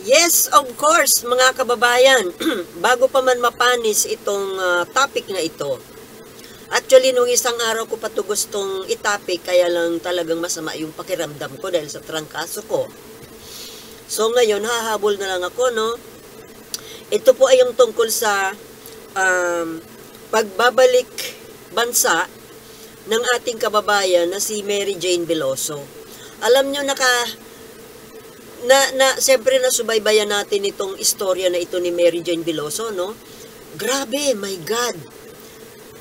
Yes, of course, mga kababayan. Bago pa man mapanis itong topic na ito. Actually, nung isang araw ko pa ito gustong itapik, kaya lang talagang masama yung pakiramdam ko dahil sa trangkaso ko. So ngayon, hahabol na lang ako, no? Ito po ay yung tungkol sa pagbabalik bansa ng ating kababayan na si Mary Jane Veloso. Alam nyo, siyempre nasubaybayan natin itong istorya na ito ni Mary Jane Veloso, no? Grabe, my God!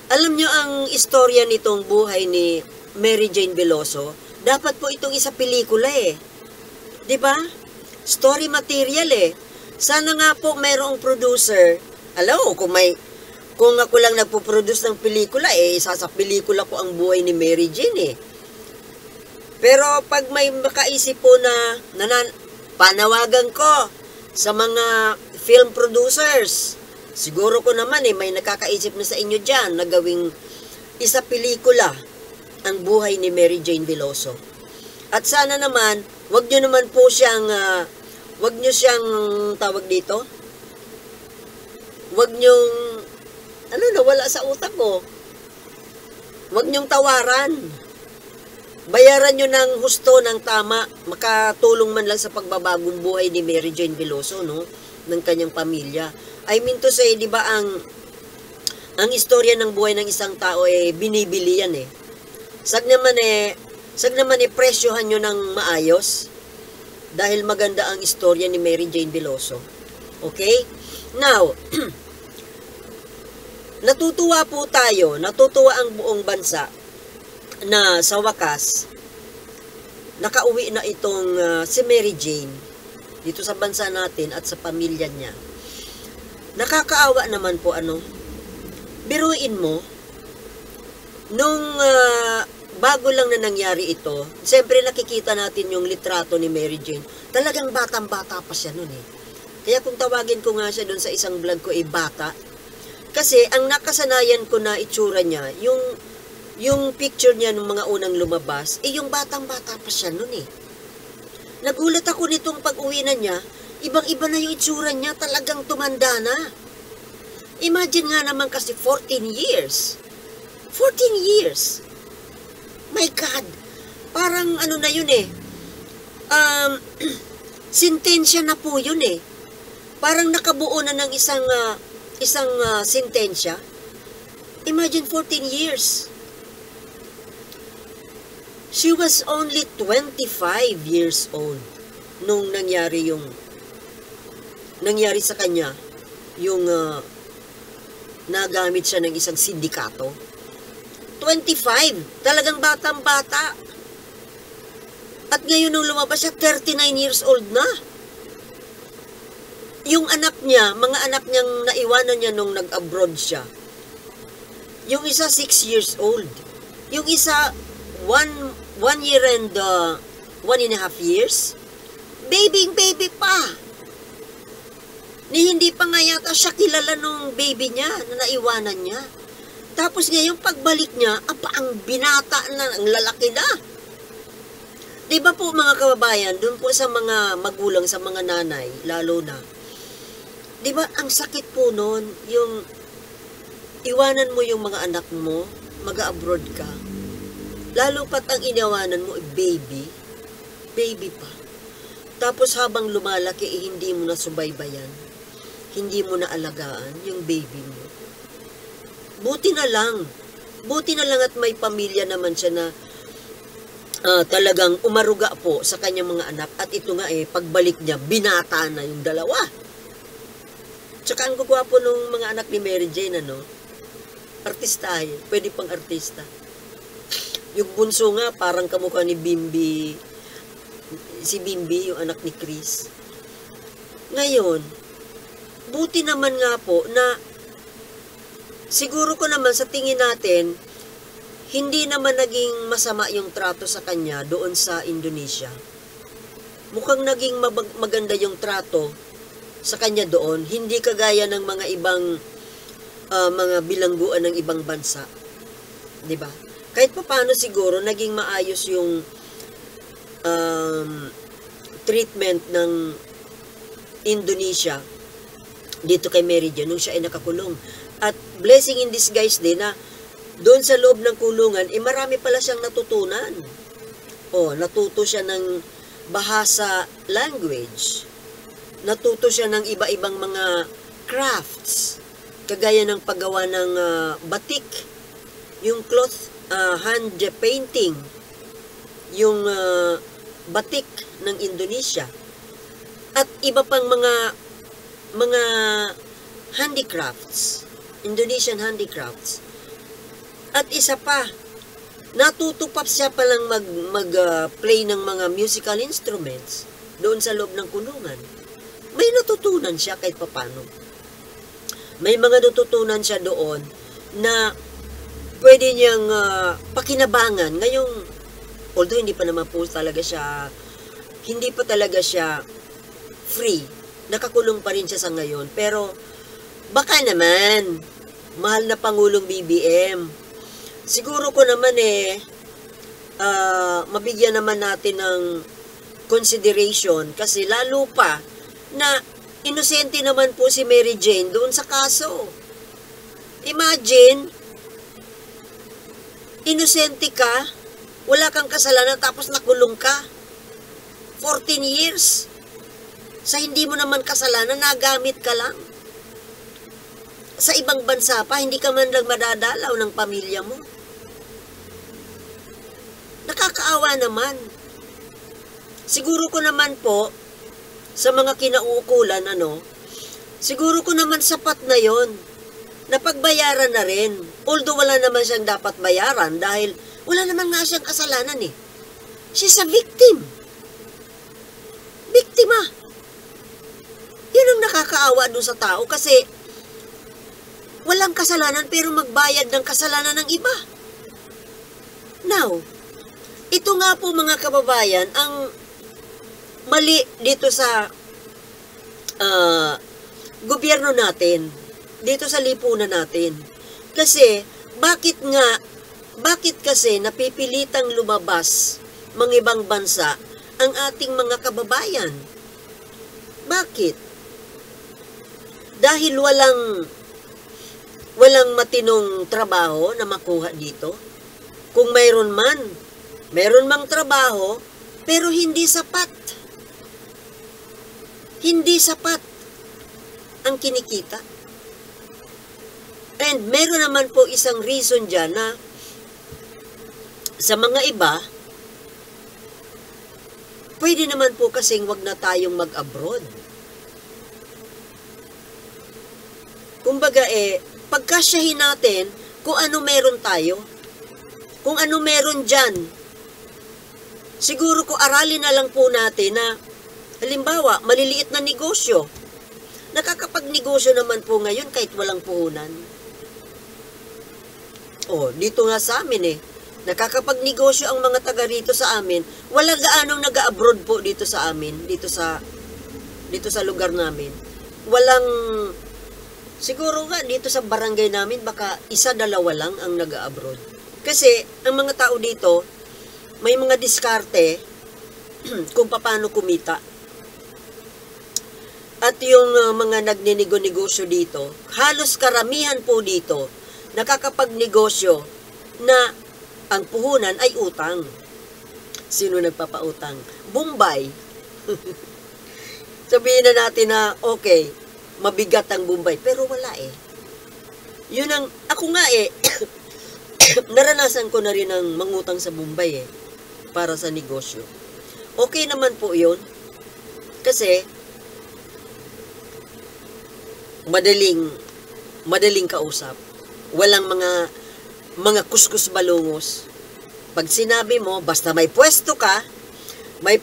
Alam nyo ang istorya nitong buhay ni Mary Jane Veloso, dapat po itong isa pelikula eh. 'Di ba? Story material eh. Sana nga po mayroong producer. Alam mo, kung ako lang nagpo-produce ng pelikula, isa sa pelikula ko ang buhay ni Mary Jane eh. Pero pag may makaisip po panawagan ko sa mga film producers, siguro ko naman may nakakaisip na sa inyo dyan na gawing isa pelikula ang buhay ni Mary Jane Veloso. At sana naman, wag nyo naman po siyang, wag nyo siyang tawag dito, wag nyong, nawala sa utak ko, wag nyong tawaran. Bayaran nyo ng husto, ng tama, makatulong man lang sa pagbabagong buhay ni Mary Jane Veloso, no? Ng kanyang pamilya. I mean to say, di ba, ang istorya ng buhay ng isang tao binibili yan eh. Sag naman presyohan nyo ng maayos dahil maganda ang istorya ni Mary Jane Veloso. Okay? Now, natutuwa po tayo, natutuwa ang buong bansa na sa wakas, nakauwi na itong si Mary Jane dito sa bansa natin at sa pamilya niya. Nakakaawa naman po biruin mo, nung bago lang na nangyari ito, siyempre nakikita natin yung litrato ni Mary Jane. Talagang batang-bata pa siya nun eh. Kaya kung tawagin ko nga siya dun sa isang vlog ko bata. Kasi ang nakasanayan ko na itsura niya, yung picture niya nung mga unang lumabas, yung batang-bata pa siya nun eh. Nagulat ako nitong pag-uwi na niya, ibang-iba na yung itsura niya, talagang tumanda na. Imagine nga naman kasi 14 years. 14 years. My God. Parang na yun eh. Sintensya na po yun eh. Parang nakabuo na ng isang sintensya. Imagine 14 years. She was only 25 years old nung nangyari sa kanya yung nagamit siya ng isang sindikato. 25, talagang batang-bata. At ngayon nung lumabas siya, 39 years old na. Yung anak niya, mga anak niyang naiwanan niya nung nag-abroad siya. Yung isa 6 years old. Yung isa 1 year and 1.5 years. Baby pa. Hindi pa nga yata siya kilala nung baby niya na naiwanan niya. Tapos ngayon pagbalik niya, ang binata na, ang lalaki na. Diba po mga kababayan, dun po sa mga magulang, sa mga nanay, lalo na. Diba ang sakit po nun, yung iwanan mo yung mga anak mo, mag-abroad ka. Lalo pat ang iniwanan mo, baby pa. Tapos habang lumalaki, hindi mo na subaybayan. Hindi mo na alagaan yung baby mo. Buti na lang at may pamilya naman siya na talagang umaruga po sa kanyang mga anak. At ito nga pagbalik niya, binata na yung dalawa. Tsaka ang gugwapo nung mga anak ni Mary Jane, artista pwede pang artista. Yung bunso nga, parang kamukha ni Bimbi. Si Bimbi, yung anak ni Chris. Ngayon, buti naman nga po na siguro ko naman sa tingin natin, hindi naman naging masama yung trato sa kanya doon sa Indonesia. Mukhang naging maganda yung trato sa kanya doon. Hindi kagaya ng mga ibang mga bilangguan ng ibang bansa. 'Di ba? Kahit pa paano siguro naging maayos yung treatment ng Indonesia dito kay Mary Jane nung siya ay nakakulong. At blessing in disguise din na doon sa loob ng kulungan, marami pala siyang natutunan. Natuto siya ng bahasa language. Natuto siya ng iba-ibang mga crafts. Kagaya ng paggawa ng batik, yung cloth, hand painting, yung batik ng Indonesia. At iba pang mga handicrafts, Indonesian handicrafts. At isa pa, natuto pa siya palang mag-play ng mga musical instruments doon sa loob ng kulungan. May natutunan siya kahit papano. May mga natutunan siya doon na pwede niyang pakinabangan. Ngayong, although hindi pa naman po talaga siya, hindi pa talaga siya free. Nakakulong pa rin siya sa ngayon. Pero, baka naman, mahal na Pangulong BBM, siguro ko naman mabigyan naman natin ng consideration kasi lalo pa na inosente naman po si Mary Jane doon sa kaso. Imagine, inosente ka, wala kang kasalanan tapos nakulong ka. 14 years. Sa hindi mo naman kasalanan, nagamit ka lang. Sa ibang bansa pa, hindi ka man lang madadalaw ng pamilya mo. Nakakaawa naman. Siguro ko naman po, sa mga kinauukulan, siguro ko naman sapat na yon. Napagbayaran na rin. Although wala naman siyang dapat bayaran dahil wala naman nga siyang kasalanan eh. She's a victim. Biktima. Yun ang nakakaawa doon sa tao kasi walang kasalanan pero magbayad ng kasalanan ng iba. Now, ito nga po mga kababayan, ang mali dito sa gobyerno natin, dito sa lipunan natin. Kasi, bakit kasi napipilitang lumabas mga ibang bansa ang ating mga kababayan? Bakit? Dahil walang matinong trabaho na makuha dito. Kung mayroon mang trabaho, pero hindi sapat. Hindi sapat ang kinikita. And meron naman po isang reason dyan na sa mga iba, pwede naman po kasing wag na tayong mag-abroad. Kumbaga pagkasyahin natin kung ano meron tayo. Kung ano meron dyan. Siguro ko aralin na lang po natin na, halimbawa, maliliit na negosyo. Nakakapagnegosyo naman po ngayon kahit walang puhunan. Dito nga sa amin nakakapagnegosyo ang mga taga rito sa amin. Wala gaanong nag-abroad po dito sa amin, dito sa lugar namin. Siguro nga dito sa barangay namin baka 1-2 lang ang nag-abroad. Kasi ang mga tao dito may mga diskarte kung paano kumita. At yung mga nagninegosyo dito, halos karamihan po dito nakakapagnegosyo na ang puhunan ay utang. Sino nagpapautang? Bombay. Sabihin na natin na, okay, mabigat ang Bombay, pero wala Yun ang, ako nga naranasan ko na rin ang mangutang sa Bombay para sa negosyo. Okay naman po yun, kasi madaling kausap. Walang mga kuskus balungos. Pag sinabi mo, basta may pwesto ka, may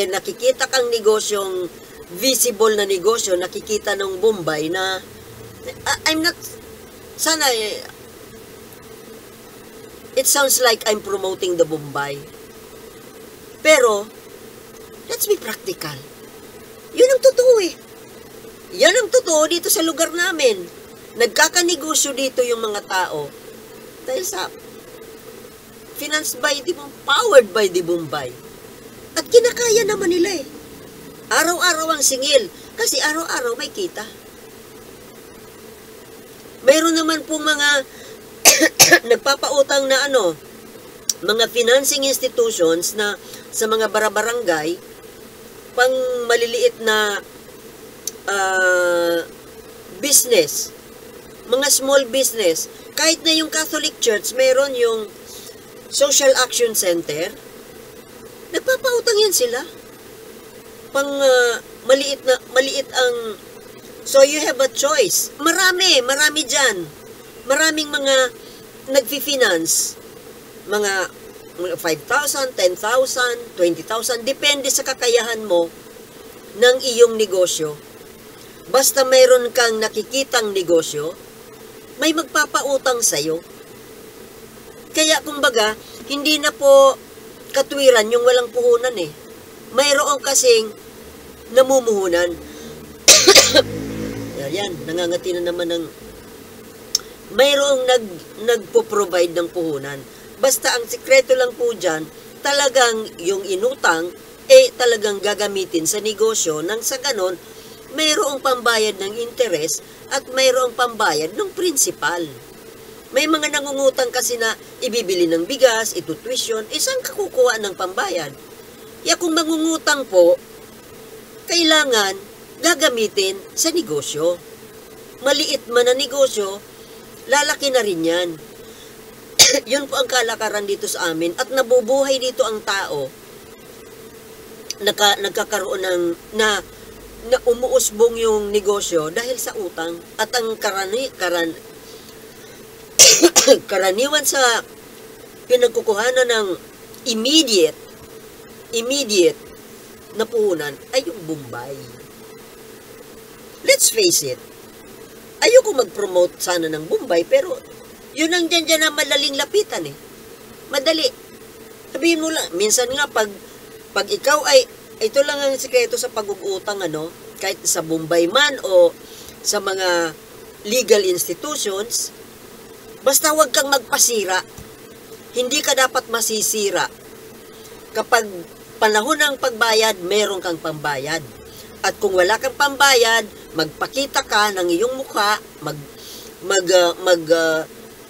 nakikita kang negosyong visible na negosyo, nakikita ng Bombay na it sounds like I'm promoting the Bombay. Pero, let's be practical. Yun ang totoo Yan ang totoo dito sa lugar namin. Nagkakanegosyo dito yung mga tao dahil sa financed by the Bombay, powered by the Bombay. At kinakaya naman nila Araw-araw ang singil kasi araw-araw may kita. Mayroon naman pong mga nagpapautang na mga financing institutions na sa mga barabarangay, pang maliliit na business, mga small business. Kahit na yung Catholic Church, meron yung Social Action Center, nagpapautang yan sila. Pang maliit ang, so you have a choice. Marami dyan. Maraming mga nagfi-finance, mga 5,000, 10,000, 20,000, depende sa kakayahan mo ng iyong negosyo. Basta mayroon kang nakikitang negosyo, may magpapautang sa'yo. Kaya kumbaga, hindi na po katwiran yung walang puhunan eh. Mayroon kasing namumuhunan. Yan, nangangati na naman ng mayroong nagpo-provide ng puhunan. Basta ang sikreto lang po dyan, talagang yung inutang, talagang gagamitin sa negosyo nang sa ganon, mayroong pambayad ng interes at mayroong pambayad ng principal. May mga nangungutang kasi na ibibili ng bigas, itutuition, saan ka kukuha ng pambayad? Kung mangungutang po, kailangan gagamitin sa negosyo. Maliit man na negosyo, lalaki na rin yan. Yun po ang kalakaran dito sa amin at nabubuhay dito ang tao. Nagkakaroon ng na umuusbong yung negosyo dahil sa utang at ang karaniwan sa pinagkukuhanan ng immediate na puhunan ay yung Bombay. Let's face it, ayoko mag-promote sana ng Bombay, pero yun ang dyan na madaling lapitan eh. Madali. Sabihin mo lang, minsan nga pag ikaw ay, ito lang ang sikreto sa pag-uutang kahit sa Bombay man o sa mga legal institutions, basta huwag kang magpasira. Hindi ka dapat masisira. Kapag panahon ng pagbayad, meron kang pambayad. At kung wala kang pambayad, magpakita ka ng iyong mukha,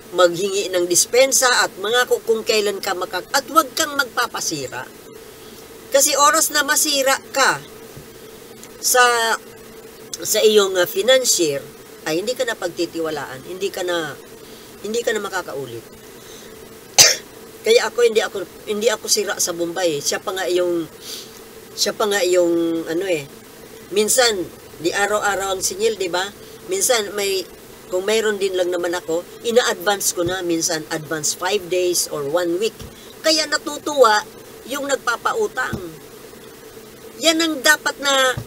maghingi ng dispensa at mga kung kailan ka at huwag kang magpapasira. Kasi oras na masira ka sa iyong financier, ay hindi ka na pagtitiwalaan, hindi ka na makakaulit. Kaya hindi ako sira sa Bombay. Siya pa nga yung minsan di araw-araw ang singil, di ba? Minsan kung mayroon din lang naman ako, ina-advance ko na, minsan advance 5 days or 1 week. Kaya natutuwa yung nagpapautang. Yan ang dapat na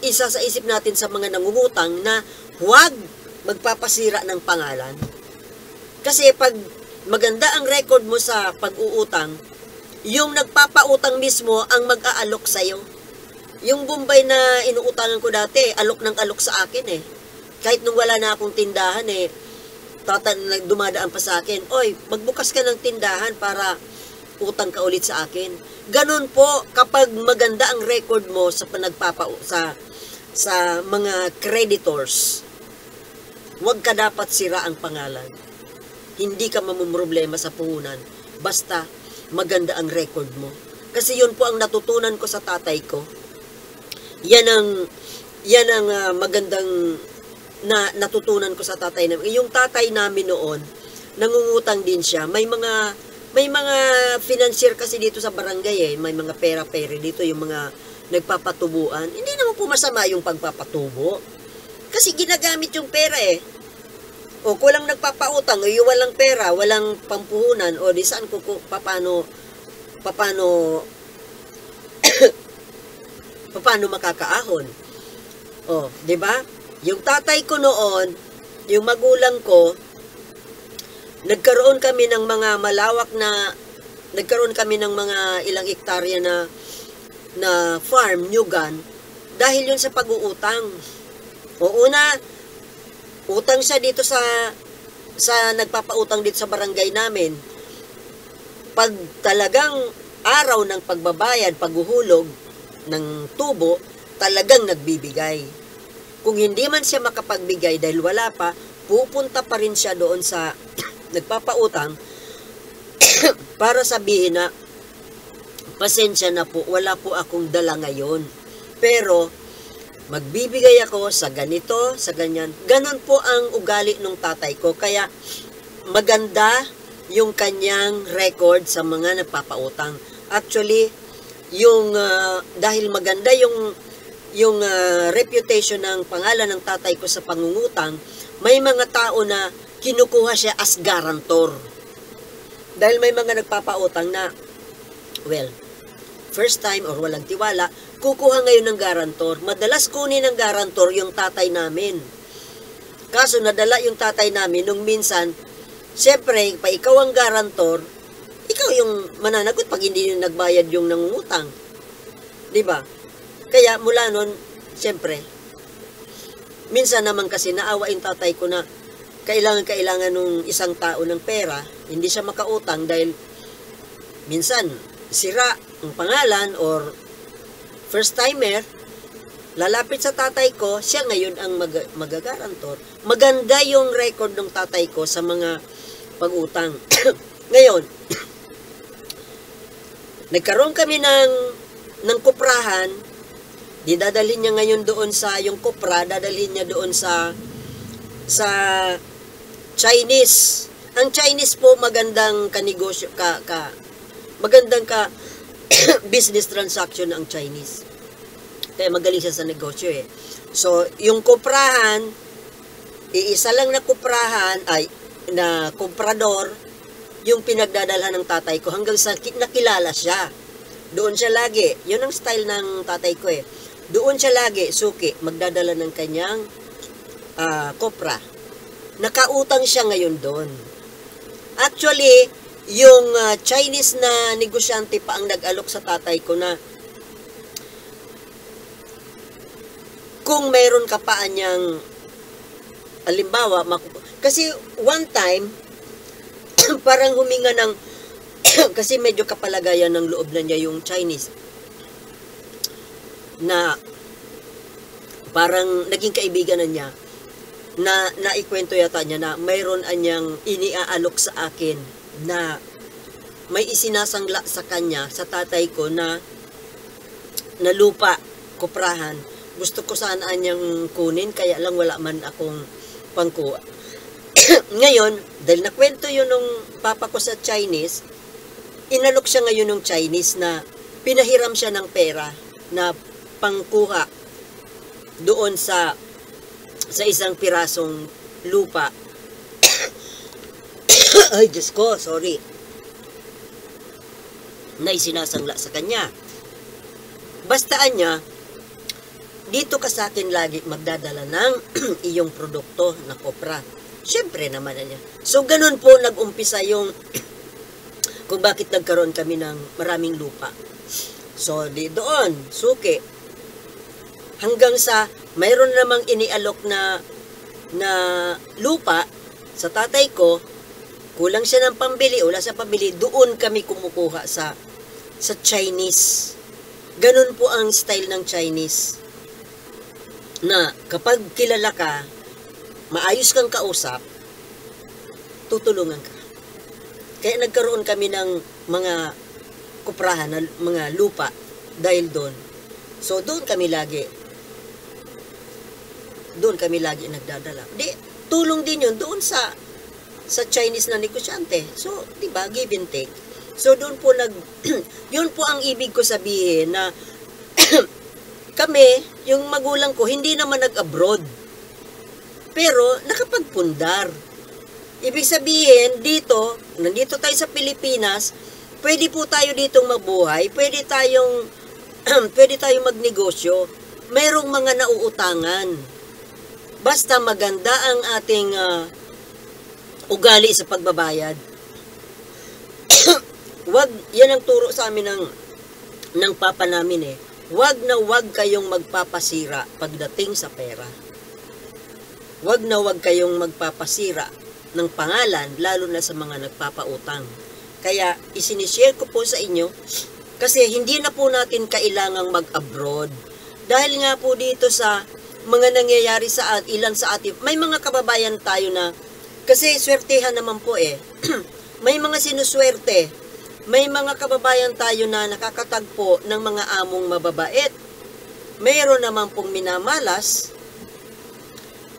isa sa isip natin sa mga nangungutang, na huwag magpapasira ng pangalan. Kasi pag maganda ang record mo sa pag-uutang, yung nagpapautang mismo ang mag-aalok sa'yo. Yung Bombay na inuutangan ko dati, alok ng alok sa akin eh. Kahit nung wala na akong tindahan dumadaan pa sa akin, oy, magbukas ka ng tindahan para utang ka ulit sa akin. Ganon po kapag maganda ang record mo sa sa mga creditors. Huwag ka dapat sira ang pangalan. Hindi ka mamumroblema sa puhunan basta maganda ang record mo. Kasi yun po ang natutunan ko sa tatay ko. Yan ang magandang na natutunan ko sa tatay namin. Yung tatay namin noon, nangungutang din siya. May mga financier kasi dito sa barangay eh. May mga pera-pera dito, yung mga nagpapatubuan. Hindi naman po masama yung pagpapatubo. Kasi ginagamit yung pera eh. O kulang nagpapautang, o yung walang pera, walang pampuhunan, o di saan paano makakaahon. O, di ba? Yung tatay ko noon, yung magulang ko, nagkaroon kami ng mga ilang hektarya na farm, nyugan, dahil yun sa pag-uutang. O una, utang siya dito sa nagpapautang dito sa barangay namin. Pag talagang araw ng pagbabayad, paghuhulog, ng tubo, talagang nagbibigay. Kung hindi man siya makapagbigay dahil wala pa, pupunta pa rin siya doon sa nagpapautang para sabihin na, pasensya na po, wala po akong dala ngayon. Pero, magbibigay ako sa ganito, sa ganyan. Ganon po ang ugali ng tatay ko. Kaya, maganda yung kanyang record sa mga nagpapautang. Actually, dahil maganda yung reputation ng pangalan ng tatay ko sa pangungutang, may mga tao na kinukuha siya as guarantor. Dahil may mga nagpapautang na, well, first time or walang tiwala, kukuha ngayon ng guarantor. Madalas kunin ng guarantor yung tatay namin. Kaso nadala yung tatay namin nung minsan, siyempre, pa ikaw ang guarantor, ikaw yung mananagot pag hindi yung nagbayad yung nangungutang. Diba? Kaya mula nun, siyempre, minsan naman kasi naawa yung tatay ko na kailangan nung isang tao ng pera, hindi siya makautang dahil minsan sira ang pangalan or first timer, lalapit sa tatay ko, siya ngayon ang magagarantor. Maganda yung record ng tatay ko sa mga pag-utang. Ngayon, nagkaroon kami ng kuprahan, dadalhin niya ngayon doon sa, yung kupra, dadalhin niya doon sa Chinese. Ang Chinese po, magandang kanegosyo, magandang business transaction ang Chinese. Kaya magaling siya sa negosyo eh. So, yung kuprahan, iisa lang na kuprahan, na komprador, yung pinagdadalhan ng tatay ko hanggang sa nakilala siya. Doon siya lagi. Yun ang style ng tatay ko eh. Doon siya lagi, suki, magdadala ng kanyang kopra. Nakautang siya ngayon doon. Actually, yung Chinese na negosyante pa ang nag-alok sa tatay ko na kung meron ka pa anyang halimbawa, kasi one time, parang huminga ng kasi medyo kapalagayan ng loob na niya yung Chinese na parang naging kaibigan na niya na naikwento yata niya na mayroon anyang iniaalok sa akin na may isinasangla sa kanya, sa tatay ko na lupa, kuprahan. Gusto ko sana anyang kunin, kaya lang wala man akong pangkuha. Ngayon, dahil nakwento yun nung papa ko sa Chinese, inalok siya ngayon ng Chinese na pinahiram siya ng pera na pangkuha doon sa isang pirasong lupa. Ay, Diyos ko, sorry. Na isinasangla sa kanya. Bastaan niya, dito ka sa akin lagi magdadala ng iyong produkto na kopra. Siyempre naman niya. So, ganun po nag-umpisa yung kung bakit nagkaroon kami ng maraming lupa. So, doon, suki. Hanggang sa mayroon namang inialok na lupa sa tatay ko, kulang siya ng pambili, wala sa pambili, doon kami kumukuha sa Chinese. Ganun po ang style ng Chinese. Na kapag kilala ka, maayos kang kausap, tutulungan ka. Kaya nagkaroon kami ng mga kuprahan, mga lupa, dahil doon. So, doon kami lagi nagdadala. Tulong din yun doon sa Chinese na negosyante. So, di ba, give and take. So, doon po yun po ang ibig ko sabihin na kami, yung magulang ko, hindi naman nag-abroad. Pero, nakapagpundar. Ibig sabihin, nandito tayo sa Pilipinas, pwede po tayo ditong mabuhay, pwede tayong magnegosyo, mayroong mga nauutangan. Basta maganda ang ating ugali sa pagbabayad. Yan ang turo sa amin ng papa namin eh. Wag na wag kayong magpapasira pagdating sa pera. Wag na wag kayong magpapasira ng pangalan, lalo na sa mga nagpapautang. Kaya, isinishare ko po sa inyo, Kasi hindi na po natin kailangang mag-abroad. Dahil nga po dito sa mga nangyayari sa ilan sa atin, may mga kababayan tayo na, kasi swertehan naman po eh, may mga sinuswerte, may mga kababayan tayo na nakakatagpo ng mga among mababait, mayroon naman pong minamalas,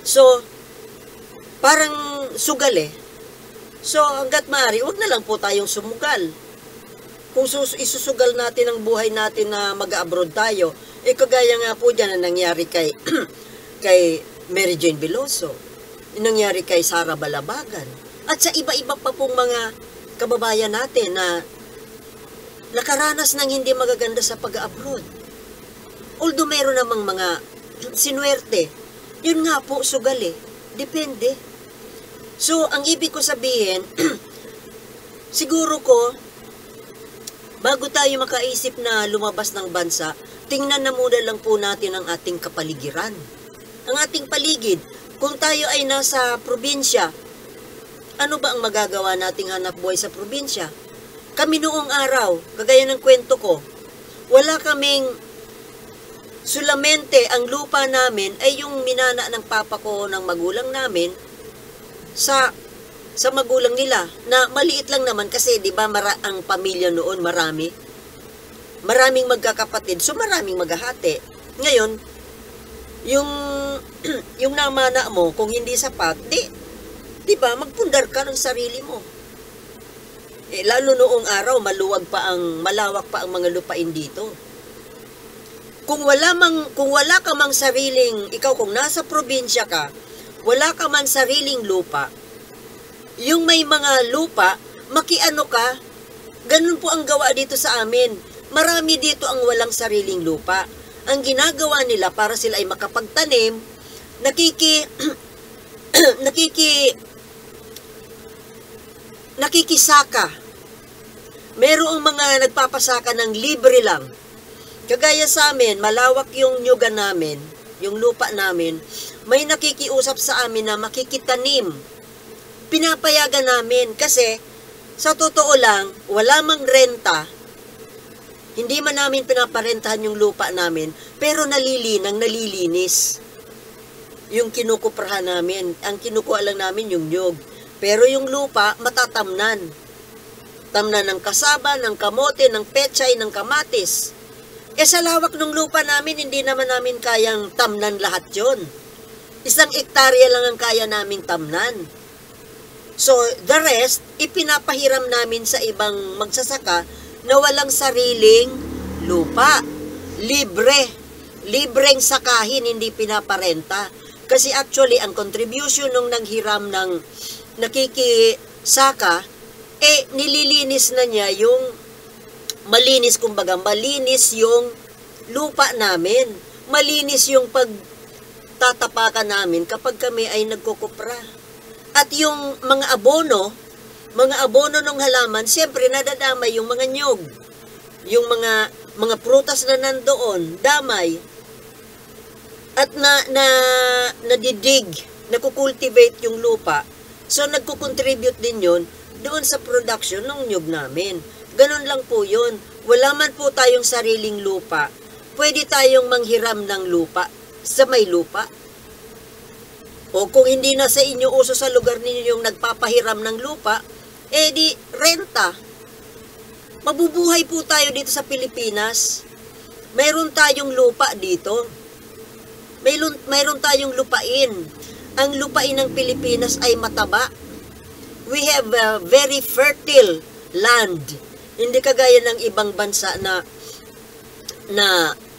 so, parang sugal eh. So, hanggat maaari, huwag na lang po tayong sumugal. Kung isusugal natin ang buhay natin na mag-abroad tayo, kagaya nga po dyan na nangyari kay, kay Mary Jane Veloso, nangyari kay Sara Balabagan, at sa iba-iba pa pong mga kababayan natin na nakaranas ng hindi magaganda sa pag-abroad. Although mayroon namang mga sinuwerte, yun nga po, sugal eh. Depende. So, ang ibig ko sabihin, siguro ko, bago tayo makaisip na lumabas ng bansa, tingnan na muna lang po natin ang ating kapaligiran. Ang ating paligid, kung tayo ay nasa probinsya, ano ba ang magagawa nating hanap buhay sa probinsya? Kami noong araw, kagaya ng kwento ko, wala kaming sulamente, ang lupa namin ay yung minana ng papa ko, ng magulang namin, sa magulang nila, na maliit lang naman kasi 'di ba ang pamilya noon maraming magkakapatid, so maraming maghahati. Ngayon, yung yung namana mo kung hindi sapat, di ba magpundar ka ng sarili mo. Lalo noong araw malawak pa ang mga lupain dito. Kung wala ka mang sariling, ikaw kung nasa probinsya ka, wala ka man sariling lupa, yung may mga lupa, makiano ka, ganun po ang gawa dito sa amin. Marami dito ang walang sariling lupa. Ang ginagawa nila para sila ay makapagtanim, nakikisaka. Merong mga nagpapasaka ng libre lang. Kagaya sa amin, malawak yung nyugan namin, yung lupa namin, may nakikiusap sa amin na makikitanim. Pinapayagan namin kasi sa totoo lang, wala mang renta, hindi man namin pinaparentahan yung lupa namin, pero nalilinis. Yung kinukuprahan namin, ang kinukuha lang namin yung nyug. Pero yung lupa, matatamnan. Tamnan ng kasaba, ng kamote, ng pechay, ng kamatis. Sa lawak ng lupa namin, hindi naman namin kayang tamnan lahat yon. 1 hektarya lang ang kaya naming tamnan. So, the rest, ipinapahiram namin sa ibang magsasaka na walang sariling lupa. Libreng sakahin, hindi pinaparenta. Kasi actually, ang contribution nung nanghiram ng nakikisaka, nililinis na niya yung malinis yung lupa namin. Malinis yung pagtatapakan namin kapag kami ay nagkukupra. At yung mga abono ng halaman, siyempre nadadamay yung mga nyog. Yung mga prutas na nandoon, damay. At nadidig, nakukultivate yung lupa. So nagkukontribute din yun doon sa production ng nyog namin. Ganon lang po yun. Wala man po tayong sariling lupa, pwede tayong manghiram ng lupa sa may lupa. O kung hindi na sa inyo uso sa lugar ninyo yung nagpapahiram ng lupa, di renta. Mabubuhay po tayo dito sa Pilipinas. Mayroon tayong lupa dito. Mayroon tayong lupain. Ang lupain ng Pilipinas ay mataba. We have a very fertile land. Hindi kagaya ng ibang bansa na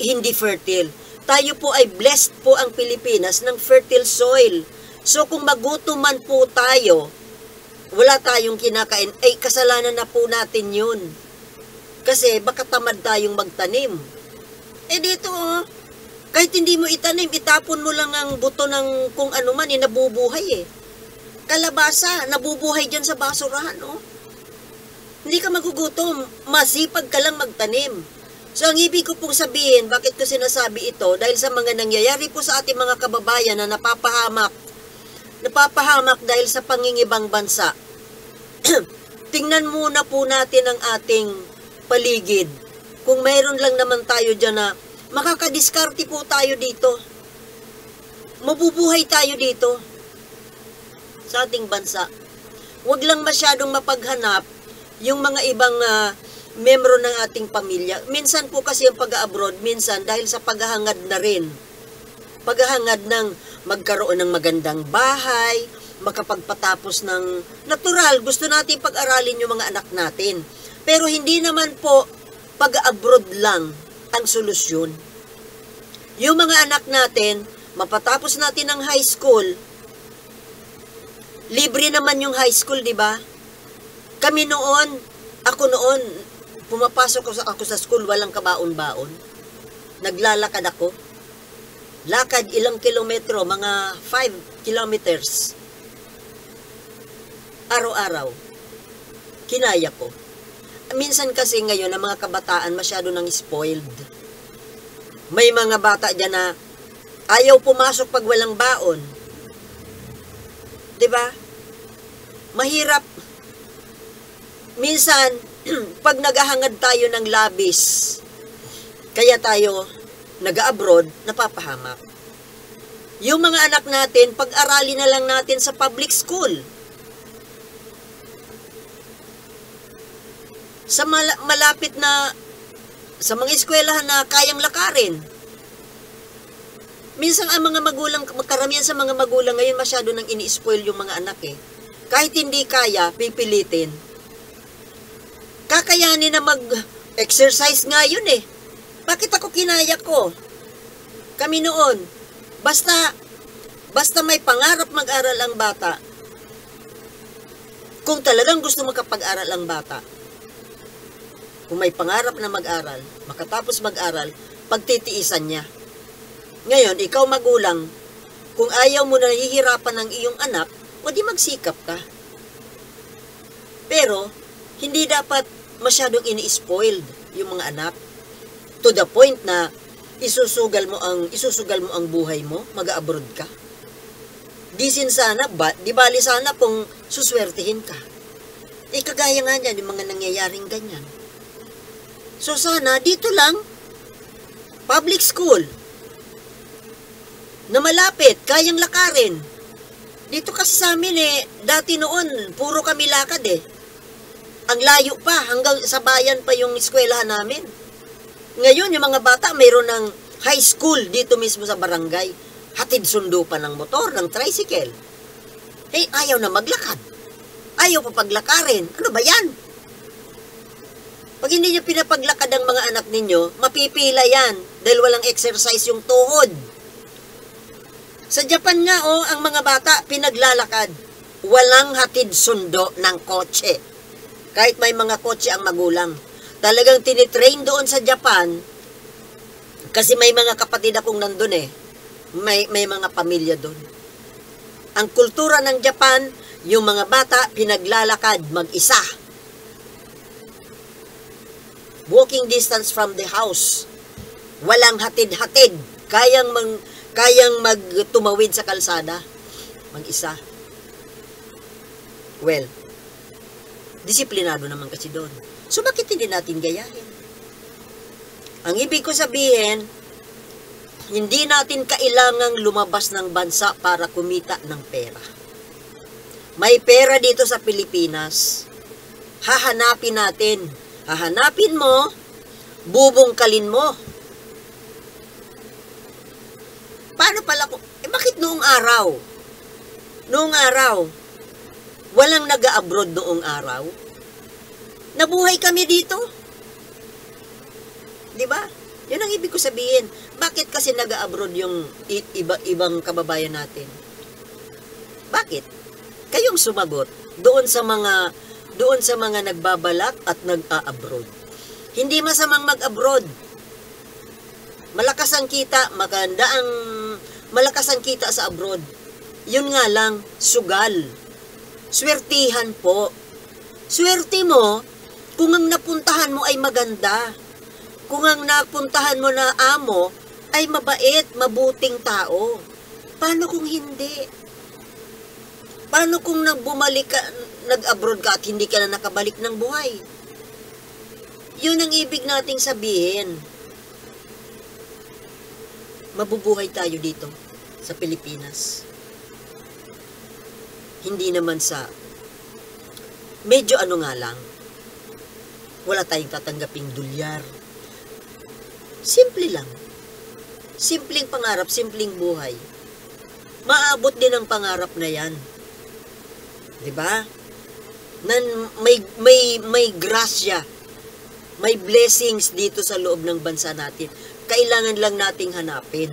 hindi fertile. Tayo po ay blessed po ang Pilipinas ng fertile soil. So kung magutom man po tayo, wala tayong kinakain, kasalanan na po natin yun. Kasi baka tamad tayong magtanim. Dito kahit hindi mo itanim, itapon mo lang ang buto ng kung ano man, nabubuhay Kalabasa, nabubuhay dyan sa basurahan, Hindi ka magugutom, masipag ka lang magtanim. So, ang ibig ko pong sabihin, bakit ko sinasabi ito? Dahil sa mga nangyayari po sa ating mga kababayan na napapahamak dahil sa pangingibang bansa. Tingnan muna po natin ang ating paligid. kung mayroon lang naman tayo dyan na makakadiskarte po tayo dito. Mabubuhay tayo dito sa ating bansa. Huwag lang masyadong mapaghanap yung mga ibang membro ng ating pamilya. Minsan po kasi yung pag-abroad, minsan dahil sa paghahangad na rin. Paghahangad ng magkaroon ng magandang bahay, makapagpatapos ng natural. Gusto natin pag-aralin yung mga anak natin. Pero hindi naman po pag-abroad lang ang solusyon. Yung mga anak natin, mapatapos natin ang high school, libre naman yung high school, di ba? Kami noon, ako noon, pumapasok ako sa school, walang kabaon-baon. Naglalakad ako. Lakad ilang kilometro, mga 5 kilometers. Araw-araw. Kinaya ko. Minsan kasi ngayon, ang mga kabataan masyado nang spoiled. May mga bata dyan na ayaw pumasok pag walang baon. Diba? Mahirap. Minsan, pag naghahangad tayo ng labis, kaya tayo nag-abroad, napapahamak. Yung mga anak natin, pag-aralin na lang natin sa public school. Sa malapit na, sa mga eskwelahan na kayang lakarin. Minsan ang mga magulang, karamihan sa mga magulang ngayon masyado nang ini-spoil yung mga anak eh. Kahit hindi kaya, pipilitin. Kakayanin na mag-exercise nga yun eh. Bakit ako kinaya ko? Kami noon, basta may pangarap mag-aral ang bata. Kung talagang gusto makapag-aral ang bata, kung may pangarap na mag-aral, makatapos mag-aral, pagtitiisan niya. Ngayon, ikaw magulang, kung ayaw mo na hihirapan ng iyong anak, o di magsikap ka. Pero, hindi dapat masyadong ini-spoiled yung mga anak. To the point na isusugal mo ang buhay mo, mag-abroad ka. Di bali sana kung suswertihin ka. Kagaya nga niyan, yung mga nangyayaring ganyan. So sana, dito lang, public school, na malapit, kayang lakarin. Dito kasi sa amin dati noon, puro kami lakad Ang layo pa, hanggang sa bayan pa yung eskwelahan namin. Ngayon, yung mga bata, mayroon ng high school dito mismo sa barangay. Hatid sundo pa ng motor, ng tricycle. Ayaw na maglakad. Ayaw pa paglakarin. Ano ba yan? Pag hindi nyo pinapaglakad ang mga anak ninyo, mapipila yan dahil walang exercise yung tuhod. Sa Japan nga, ang mga bata pinaglalakad. Walang hatid sundo ng kotse. Kahit may mga kotse ang magulang. Talagang tinitrain doon sa Japan, kasi may mga kapatid akong nandun may mga pamilya doon. Ang kultura ng Japan, yung mga bata pinaglalakad mag-isa. Walking distance from the house. Walang hatid-hatid. Kayang magtumawid sa kalsada. Mag-isa. Well, disiplinado naman kasi doon. So, bakit hindi natin gayahin? Ang ibig ko sabihin, hindi natin kailangang lumabas ng bansa para kumita ng pera. May pera dito sa Pilipinas. Hahanapin natin. Hahanapin mo, bubungkalin mo. Paano pala ko? Bakit noong araw? Noong araw, walang nag-abroad noong araw? Nabuhay kami dito. Diba? Yun ang ibig ko sabihin. Bakit kasi nag-abroad yung ibang kababayan natin? Bakit? Kayong sumagot doon sa mga nagbabalak at nag-a-abroad. Hindi masamang mag-abroad. Malakas ang kita, malakas ang kita sa abroad. Yun nga lang, sugal. Swertihan po. Swerte mo kung ang napuntahan mo ay maganda. Kung ang napuntahan mo na amo ay mabait, mabuting tao. Paano kung hindi? Paano kung nag-abroad ka at hindi ka na nakabalik ng buhay? Yun ang ibig nating sabihin. Mabubuhay tayo dito sa Pilipinas. Hindi naman sa medyo ano nga lang, wala tayong tatanggaping dolyar. Simple lang. Simpleng pangarap, simpleng buhay. Maabot din ang pangarap na yan. 'Di ba? May grasya, may blessings dito sa loob ng bansa natin. Kailangan lang nating hanapin.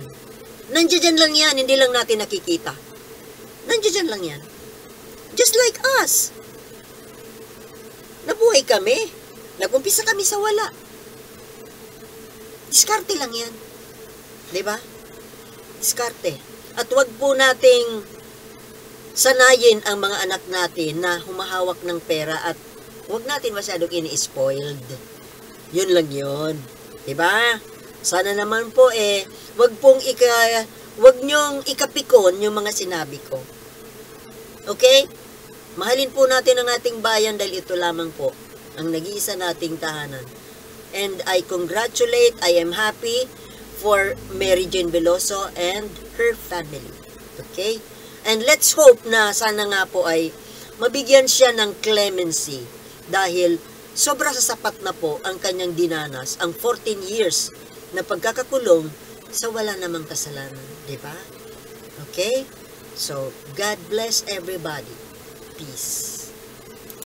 Nandiyan lang yan, hindi lang natin nakikita. Nandiyan lang yan. Just like us. Nabuhay kami. Nagumpisa kami sa wala. Diskarte lang yan. 'Di ba? Diskarte. At wag po nating sanayin ang mga anak natin na humahawak ng pera at wag natin masyadong ini-spoiled. Yun lang yun. 'Di ba? Sana naman po wag nyong ikapikon yung mga sinabi ko. Okay? Mahalin po natin ang ating bayan dahil ito lamang po ang nag-iisa nating tahanan. And I am happy for Mary Jane Veloso and her family. Okay? And let's hope na sana nga po ay mabigyan siya ng clemency dahil sobra sa sapat na po ang kanyang dinanas, ang 14 years na pagkakakulong sa wala namang kasalanan. Diba? Okay? So, God bless everybody. Peace.